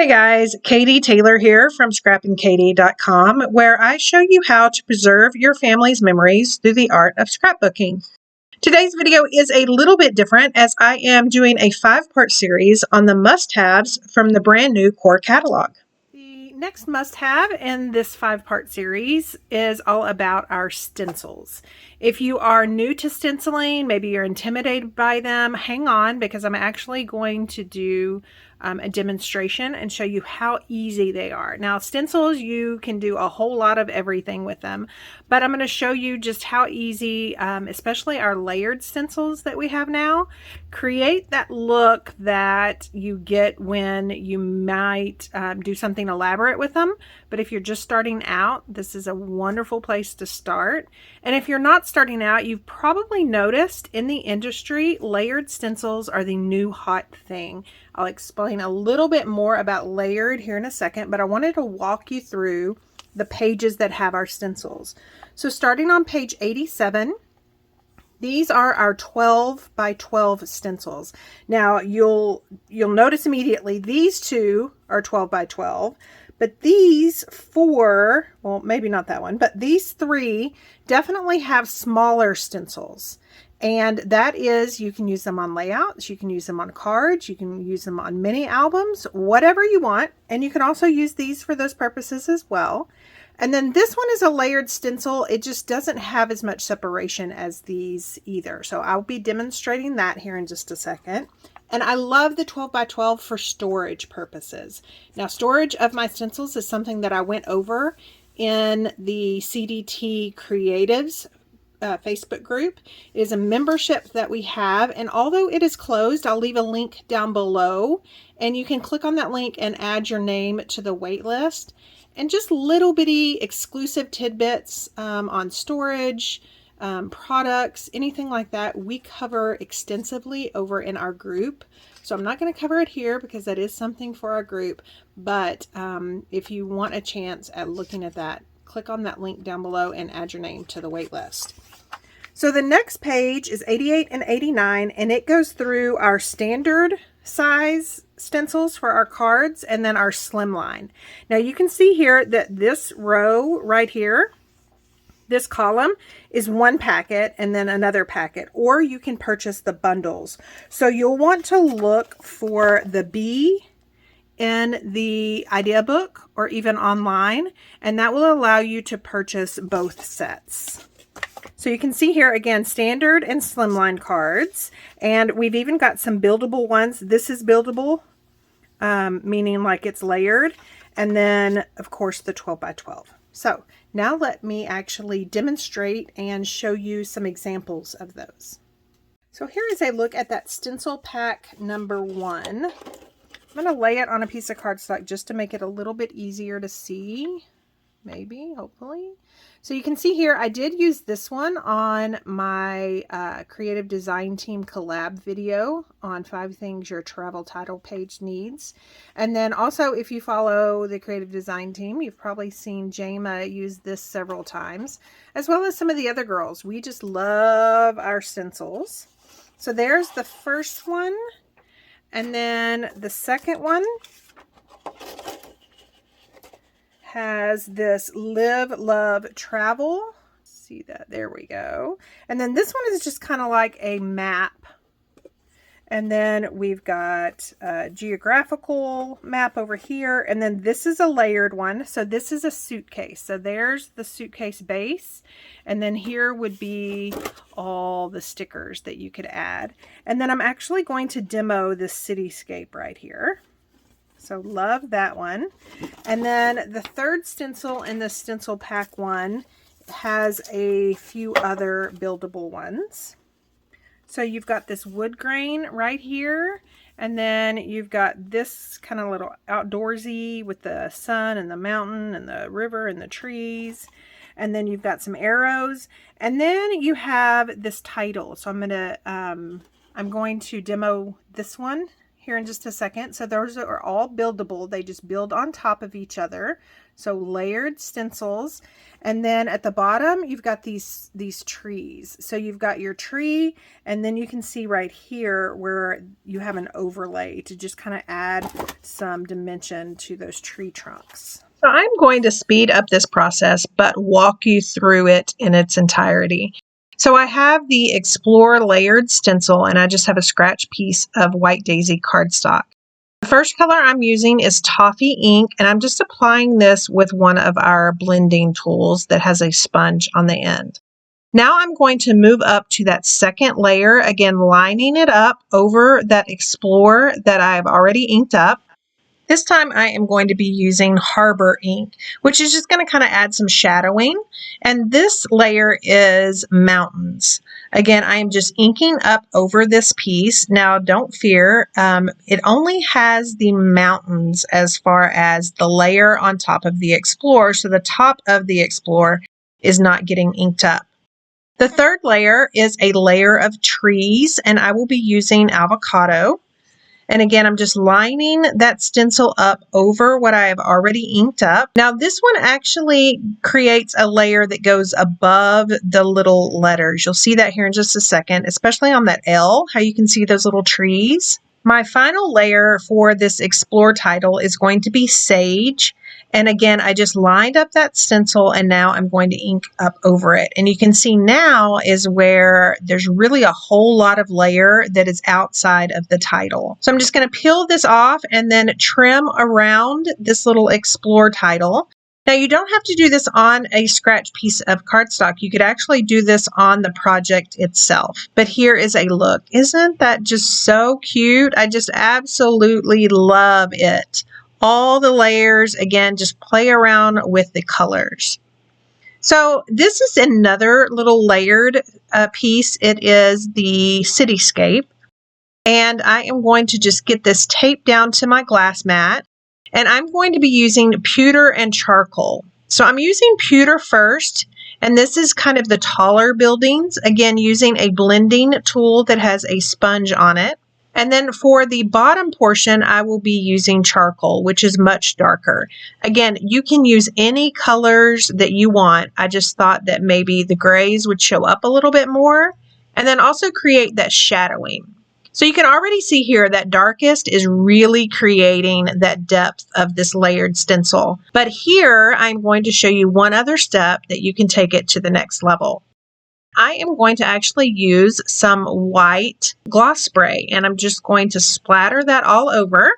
Hey guys, Katie Taylor here from scrappinkaty.com, where I show you how to preserve your family's memories through the art of scrapbooking. Today's video is a little bit different as I am doing a 5-part series on the must-haves from the brand new core catalog. The next must-have in this 5-part series is all about our stencils. If you are new to stenciling, maybe you're intimidated by them, hang on because I'm actually going to do a demonstration and show you how easy they are. Now stencils, you can do a whole lot of everything with them, but I'm going to show you just how easy, especially our layered stencils that we have now, create that look that you get when you might do something elaborate with them. But if you're just starting out, this is a wonderful place to start. And if you're not starting out, you've probably noticed in the industry, layered stencils are the new hot thing. I'll explain a little bit more about layered here in a second, but I wanted to walk you through the pages that have our stencils. So starting on page 87, these are our 12 by 12 stencils. Now you'll notice immediately these two are 12 by 12, but these four, well maybe not that one, but these three definitely have smaller stencils. And that is, you can use them on layouts, you can use them on cards, you can use them on mini albums, whatever you want. And you can also use these for those purposes as well. And then this one is a layered stencil. It just doesn't have as much separation as these either. So I'll be demonstrating that here in just a second. And I love the 12 by 12 for storage purposes. Now storage of my stencils is something that I went over in the CDT Creatives Facebook group. It is a membership that we have, and although it is closed, I'll leave a link down below and you can click on that link and add your name to the wait list. And just little bitty exclusive tidbits on storage, products, anything like that, we cover extensively over in our group. So I'm not going to cover it here because that is something for our group, but if you want a chance at looking at that, click on that link down below and add your name to the wait list. So the next page is 88 and 89, and it goes through our standard size stencils for our cards and then our slimline. Now you can see here that this row right here, this column is one packet and then another packet, or you can purchase the bundles. So you'll want to look for the B in the idea book or even online, and that will allow you to purchase both sets. So you can see here again, standard and slimline cards, and we've even got some buildable ones. This is buildable, meaning like it's layered, and then of course the 12 by 12. So now let me actually demonstrate and show you some examples of those. So here is a look at that stencil pack number 1. I'm going to lay it on a piece of cardstock just to make it a little bit easier to see. Maybe, hopefully. So you can see here, I did use this one on my creative design team collab video on 5 things your travel title page needs. And then also, if you follow the creative design team, you've probably seen Jama use this several times, as well as some of the other girls. We just love our stencils. So there's the first one. And then the second one has this live, love, travel. See that? There we go. And then this one is just kind of like a map. And then we've got a geographical map over here. And then this is a layered one. So this is a suitcase. So there's the suitcase base. And then here would be all the stickers that you could add. And then I'm actually going to demo this cityscape right here. So love that one. And then the third stencil in the stencil pack 1 has a few other buildable ones. So you've got this wood grain right here, and then you've got this kind of little outdoorsy with the sun and the mountain and the river and the trees. And then you've got some arrows, and then you have this title. So I'm going to demo this one here in just a second. So those are all buildable. They just build on top of each other. So layered stencils. And then at the bottom, you've got these trees. So you've got your tree, and then you can see right here where you have an overlay to just kind of add some dimension to those tree trunks. So I'm going to speed up this process, but walk you through it in its entirety. So I have the Explore Layered Stencil, and I just have a scratch piece of White Daisy cardstock. The first color I'm using is Toffee Ink, and I'm just applying this with one of our blending tools that has a sponge on the end. Now I'm going to move up to that second layer, again lining it up over that Explore that I've already inked up. This time I am going to be using Harbor ink, which is just going to kind of add some shadowing. And this layer is mountains. Again, I am just inking up over this piece. Now, don't fear, it only has the mountains as far as the layer on top of the Explore. So the top of the Explore is not getting inked up. The third layer is a layer of trees, and I will be using avocado. And again, I'm just lining that stencil up over what I have already inked up. Now, this one actually creates a layer that goes above the little letters. You'll see that here in just a second, especially on that L, how you can see those little trees. My final layer for this Explore title is going to be Sage. And again, I just lined up that stencil, and now I'm going to ink up over it. And you can see now is where there's really a whole lot of layer that is outside of the title. So I'm just going to peel this off and then trim around this little Explore title. Now, you don't have to do this on a scratch piece of cardstock. You could actually do this on the project itself. But here is a look. Isn't that just so cute? I just absolutely love it. All the layers, again, just play around with the colors. So this is another little layered piece. It is the cityscape. And I am going to just get this taped down to my glass mat. And I'm going to be using pewter and charcoal. So I'm using pewter first. And this is kind of the taller buildings. Again, using a blending tool that has a sponge on it. And then for the bottom portion, I will be using charcoal, which is much darker. Again, you can use any colors that you want. I just thought that maybe the grays would show up a little bit more, and then also create that shadowing. So you can already see here that darkest is really creating that depth of this layered stencil. But here, I'm going to show you one other step that you can take it to the next level. I am going to actually use some white gloss spray, and I'm just going to splatter that all over.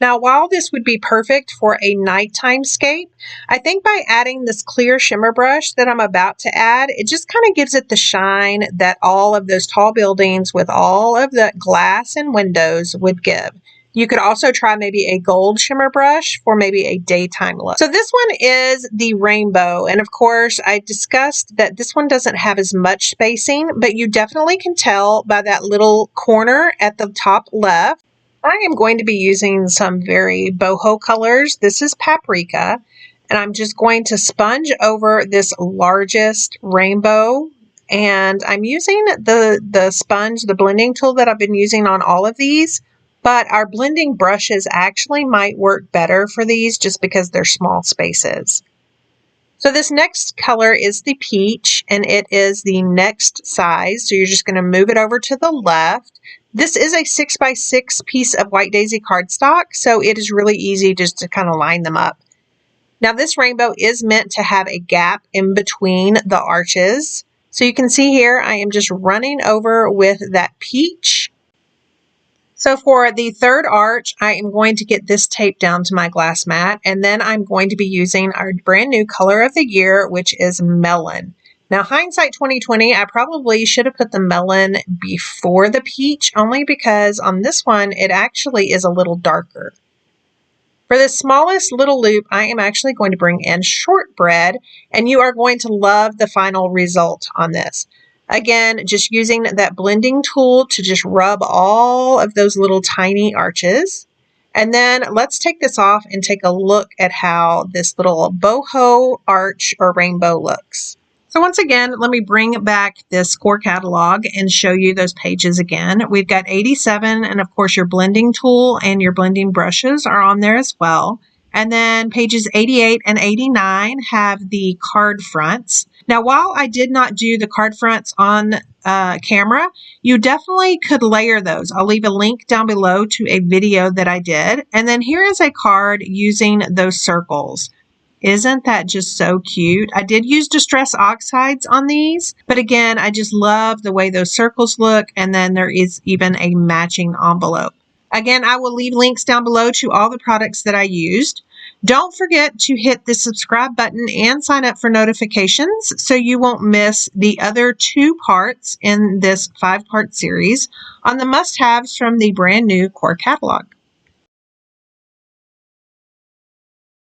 Now, while this would be perfect for a nighttime scape, I think by adding this clear shimmer brush that I'm about to add, it just kind of gives it the shine that all of those tall buildings with all of the glass and windows would give. You could also try maybe a gold shimmer brush for maybe a daytime look. So this one is the rainbow. And of course, I discussed that this one doesn't have as much spacing, but you definitely can tell by that little corner at the top left. I am going to be using some very boho colors. This is paprika. And I'm just going to sponge over this largest rainbow. And I'm using the sponge, the blending tool that I've been using on all of these. But our blending brushes actually might work better for these just because they're small spaces. So this next color is the peach, and it is the next size. So you're just going to move it over to the left. This is a 6x6 piece of White Daisy cardstock, so it is really easy just to kind of line them up. Now this rainbow is meant to have a gap in between the arches. So you can see here I am just running over with that peach. So for the third arch, I am going to get this taped down to my glass mat, and then I'm going to be using our brand new color of the year, which is melon. Now, hindsight 2020, I probably should have put the melon before the peach, only because on this one, it actually is a little darker. For the smallest little loop, I am actually going to bring in shortbread, and you are going to love the final result on this. Again, just using that blending tool to just rub all of those little tiny arches. And then let's take this off and take a look at how this little boho arch or rainbow looks. So So once again, let me bring back this core catalog and show you those pages again. We've got 87, and of course your blending tool and your blending brushes are on there as well. And then pages 88 and 89 have the card fronts. Now, while I did not do the card fronts on camera, you definitely could layer those. I'll leave a link down below to a video that I did. And then here is a card using those circles. Isn't that just so cute? I did use Distress Oxides on these, but again, I just love the way those circles look, and then there is even a matching envelope. Again, I will leave links down below to all the products that I used. Don't forget to hit the subscribe button and sign up for notifications so you won't miss the other 2 parts in this 5-part series on the must-haves from the brand new core catalog.